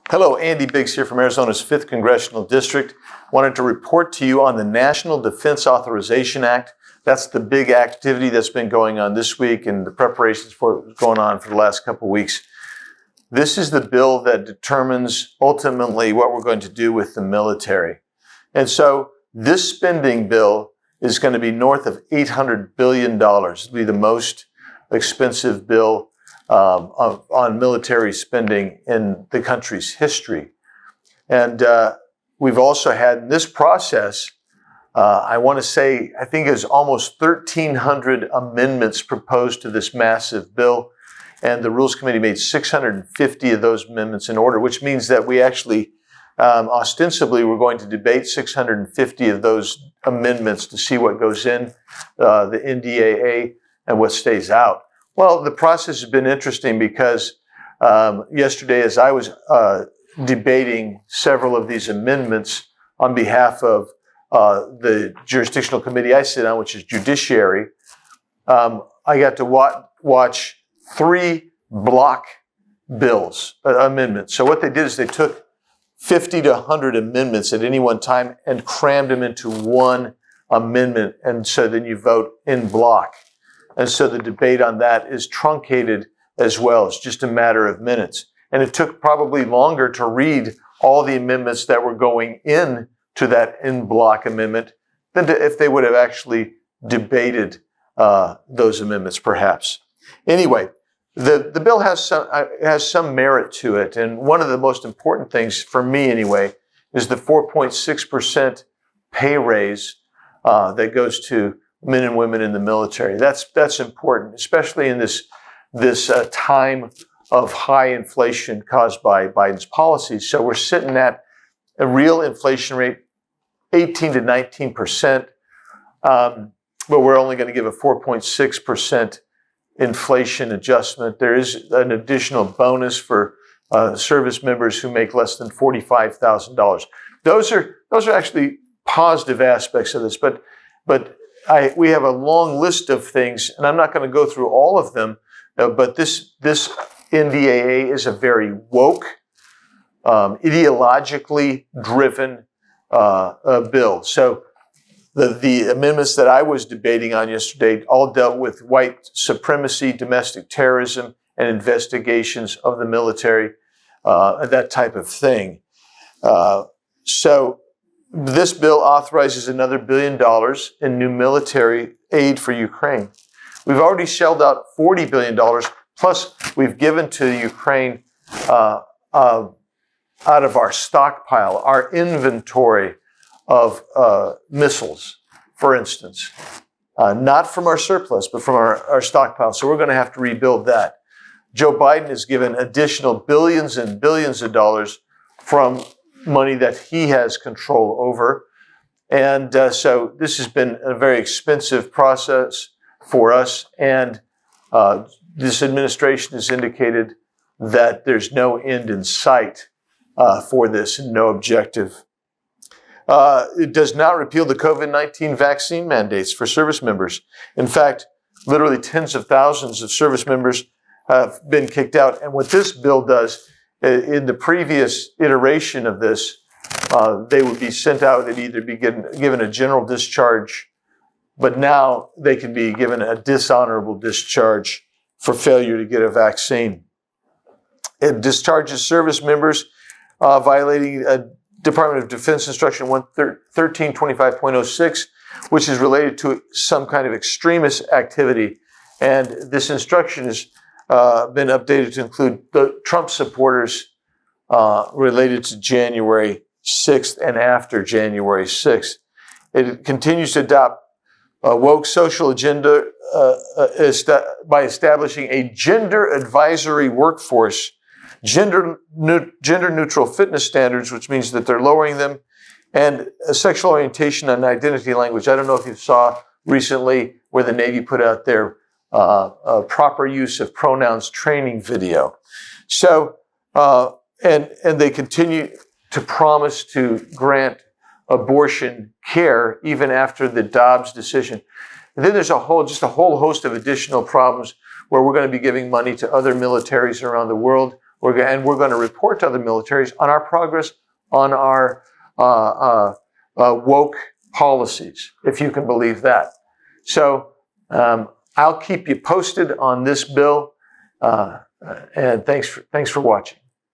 Hello, Andy Biggs here from Arizona's 5th Congressional District. Wanted to report to you on the National Defense Authorization Act. That's the big activity that's been going on this week and the preparations for it going on for the last couple of weeks. This is the bill that determines ultimately what we're going to do with the military. And so this spending bill is going to be north of $800 billion. It'll be the most expensive bill on military spending in the country's history. And we've also had in this process, I want to say, I think it's almost 1,300 amendments proposed to this massive bill. And the Rules Committee made 650 of those amendments in order, which means that we actually, ostensibly, we're going to debate 650 of those amendments to see what goes in the NDAA and what stays out. Well, the process has been interesting because yesterday, as I was debating several of these amendments on behalf of the jurisdictional committee I sit on, which is Judiciary, I got to watch 3 block bills, amendments. So what they did is they took 50 to 100 amendments at any one time and crammed them into one amendment. And so then you vote in block. And so the debate on that is truncated as well. It's just a matter of minutes. And it took probably longer to read all the amendments that were going in to that in-block amendment than if they would have actually debated those amendments, perhaps. Anyway, the bill has some merit to it. And one of the most important things, for me anyway, is the 4.6% pay raise that goes to men and women in the military. That's important, especially in this time of high inflation caused by Biden's policies. So we're sitting at a real inflation rate, 18 to 19%, but we're only going to give a 4.6% inflation adjustment. There is an additional bonus for service members who make less than $45,000. Those are actually positive aspects of this, but we have a long list of things, and I'm not going to go through all of them, but this NDAA is a very woke, ideologically driven bill. So the amendments that I was debating on yesterday all dealt with white supremacy, domestic terrorism, and investigations of the military, that type of thing. So this bill authorizes another $1 billion in new military aid for Ukraine. We've already shelled out $40 billion, plus we've given to Ukraine out of our stockpile, our inventory of missiles, for instance. Not from our surplus, but from our stockpile. So we're going to have to rebuild that. Joe Biden has given additional billions and billions of dollars from money that he has control over. And so this has been a very expensive process for us. And this administration has indicated that there's no end in sight for this and no objective. It does not repeal the COVID-19 vaccine mandates for service members. In fact, literally tens of thousands of service members have been kicked out. And what this bill does, in the previous iteration of this, they would be sent out and either be given a general discharge, but now they can be given a dishonorable discharge for failure to get a vaccine. It discharges service members violating Department of Defense Instruction 1325.06, which is related to some kind of extremist activity. And this instruction has been updated to include the Trump supporters related to January 6th and after January 6th. It continues to adopt a woke social agenda by establishing a gender advisory workforce, gender neutral fitness standards, which means that they're lowering them, and a sexual orientation and identity language. I don't know if you saw recently where the Navy put out their proper use of pronouns training video. So, and they continue to promise to grant abortion care even after the Dobbs decision. And then there's just a whole host of additional problems where we're going to be giving money to other militaries around the world We're going to report to other militaries on our progress on our woke policies, if you can believe that. So I'll keep you posted on this bill, and thanks for watching.